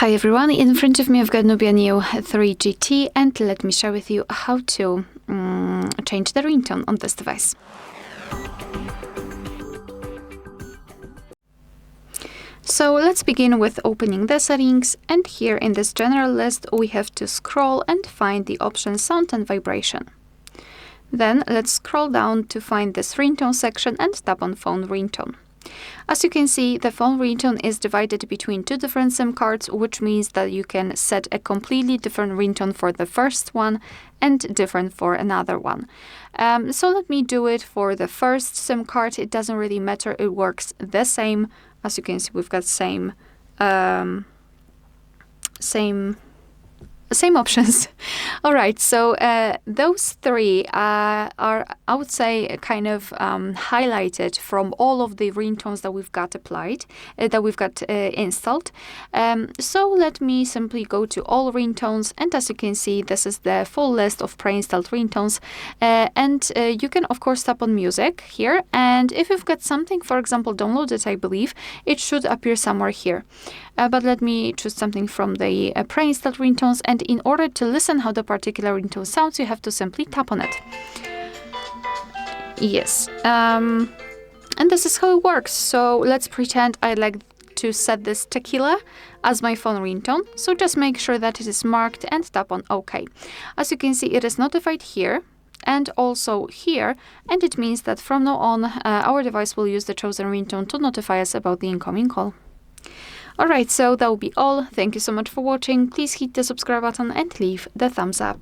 Hi everyone, in front of me I've got Nubia Neo 3 GT, and let me share with you how to change the ringtone on this device. So let's begin with opening the settings, and here in this general list we have to scroll and find the option sound and vibration. Then let's scroll down to find this ringtone section and tap on phone ringtone. As you can see, the phone ringtone is divided between two different SIM cards, which means that you can set a completely different ringtone for the first one and different for another one. So let me do it for the first SIM card. It doesn't really matter, it works the same. As you can see, we've got same options. All right, so those three are, I would say, kind of highlighted from all of the ringtones that we've got applied, installed. So let me simply go to all ringtones, and as you can see, this is the full list of pre-installed ringtones. And you can, of course, tap on music here, and if you've got something, for example, downloaded, I believe, it should appear somewhere here. But let me choose something from the pre-installed ringtones, and in order to listen how the particular ringtone sounds, you have to simply tap on it. Yes, and this is how it works. So let's pretend I'd like to set this tequila as my phone ringtone. So just make sure that it is marked and tap on OK. As you can see, it is notified here and also here, and it means that from now on, our device will use the chosen ringtone to notify us about the incoming call. Alright, so that will be all. Thank you so much for watching. Please hit the subscribe button and leave the thumbs up.